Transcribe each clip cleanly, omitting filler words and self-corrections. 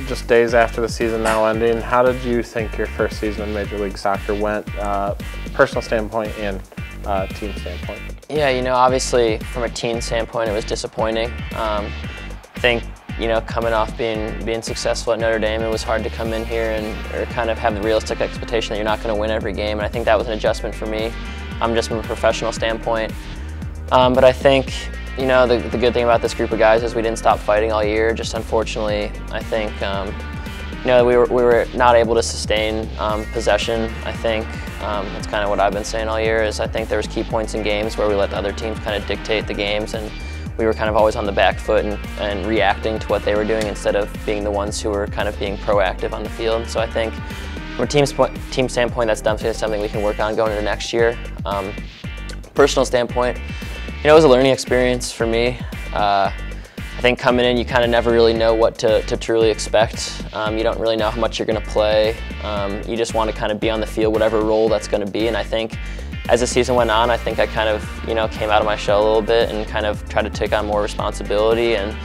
just days after the season now ending, how did you think your first season in Major League Soccer went, personal standpoint and team standpoint? Yeah, obviously from a team standpoint, it was disappointing. I think, coming off being successful at Notre Dame, it was hard to come in here or kind of have the realistic expectation that you're not going to win every game, and I think that was an adjustment for me, just from a professional standpoint. But I think, the good thing about this group of guys is we didn't stop fighting all year. Just unfortunately, I think, we were not able to sustain possession. I think that's kind of what I've been saying all year. Is I think there was key points in games where we let the other teams kind of dictate the games, and we were kind of always on the back foot and reacting to what they were doing instead of being the ones who were kind of being proactive on the field. So I think from a team standpoint, that's definitely something we can work on going into next year. Personal standpoint, it was a learning experience for me. I think coming in, you kind of never really know what to truly expect. You don't really know how much you're going to play. You just want to kind of be on the field, whatever role that's going to be. And I think as the season went on, I think I kind of, came out of my shell a little bit and kind of tried to take on more responsibility. And,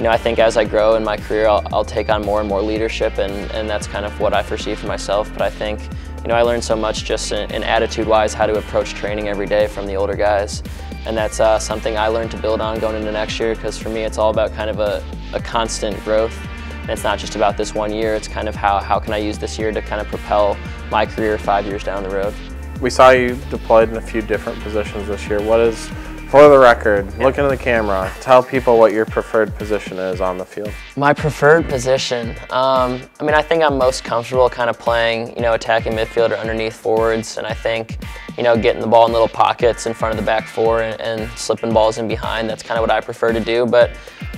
I think as I grow in my career, I'll take on more and more leadership, and that's kind of what I foresee for myself. But I think, I learned so much just in attitude-wise, how to approach training every day from the older guys. And that's something I learned to build on going into next year, because for me it's all about kind of a constant growth. And it's not just about this one year, it's kind of how can I use this year to kind of propel my career 5 years down the road. We saw you deployed in a few different positions this year. What is, for the record, look into the camera, tell people what your preferred position is on the field. My preferred position? I think I'm most comfortable kind of playing, attacking midfield or underneath forwards, and I think, getting the ball in little pockets in front of the back four and slipping balls in behind, that's kind of what I prefer to do. But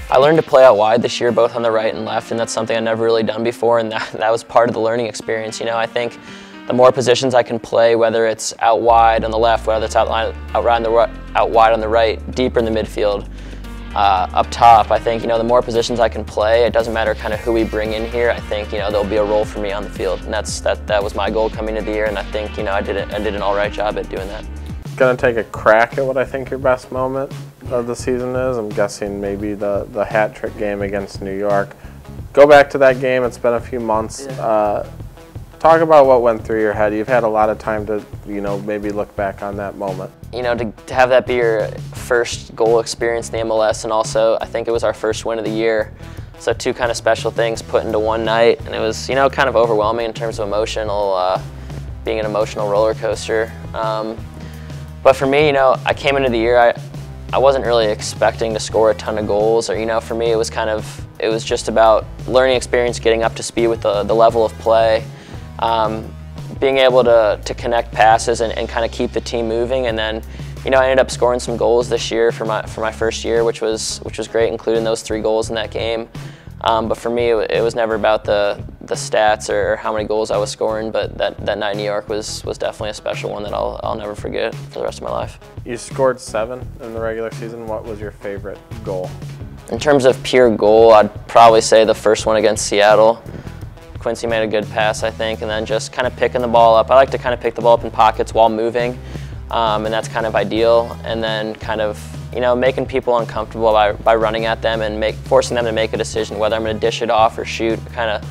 I learned to play out wide this year, both on the right and left, and that's something I've never really done before, and that was part of the learning experience. I think the more positions I can play, whether it's out wide on the left, whether it's out wide on the right, deeper in the midfield, up top, I think, the more positions I can play, it doesn't matter kind of who we bring in here, I think, there'll be a role for me on the field. And that was my goal coming into the year, and I think, I did an all right job at doing that. Gonna take a crack at what I think your best moment of the season is. I'm guessing maybe the hat trick game against New York. Go back to that game, it's been a few months. Yeah. Talk about what went through your head. You've had a lot of time to, maybe look back on that moment. To have that be your first goal experience in the MLS, and also I think it was our first win of the year. So two kind of special things put into one night, and it was, kind of overwhelming in terms of being an emotional roller coaster. But for me, I came into the year, I wasn't really expecting to score a ton of goals, or, for me it was just about learning experience, getting up to speed with the level of play. Being able to connect passes and kind of keep the team moving, and then I ended up scoring some goals this year for my first year, which was great, including those 3 goals in that game. But for me, it was never about the stats or how many goals I was scoring, but that night in New York was definitely a special one that I'll never forget for the rest of my life. You scored 7 in the regular season. What was your favorite goal? In terms of pure goal, I'd probably say the first one against Seattle. Quincy made a good pass, I think, and then just kind of picking the ball up. I like to kind of pick the ball up in pockets while moving, and that's kind of ideal. And then kind of, making people uncomfortable by running at them and forcing them to make a decision whether I'm going to dish it off or shoot. Kind of,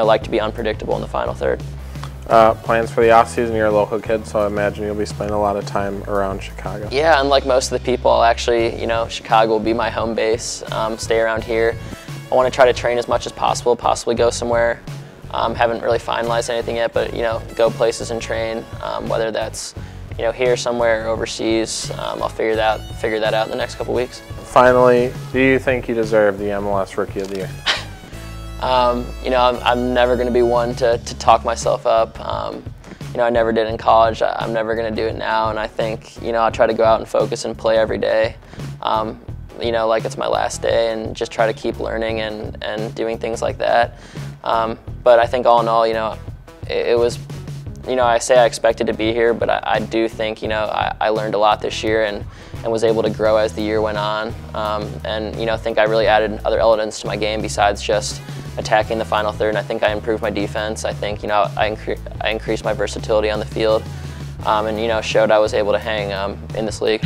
like to be unpredictable in the final third. Plans for the off-season? You're a local kid, so I imagine you'll be spending a lot of time around Chicago. Yeah, unlike most of the people, I'll actually, Chicago will be my home base. Stay around here. I want to try to train as much as possible, possibly go somewhere. Haven't really finalized anything yet, but go places and train, whether that's here somewhere or overseas. I'll figure that out in the next couple weeks. Finally, do you think you deserve the MLS Rookie of the Year? I'm never going to be one to talk myself up. I never did in college. I'm never going to do it now, and I think I'll try to go out and focus and play every day. Like it's my last day, and just try to keep learning and doing things like that. But I think all in all, it was, I say I expected to be here, but I do think, I learned a lot this year and was able to grow as the year went on. And, think I really added other elements to my game besides just attacking the final third. And I think I improved my defense. I think, I increased my versatility on the field, and, showed I was able to hang in this league.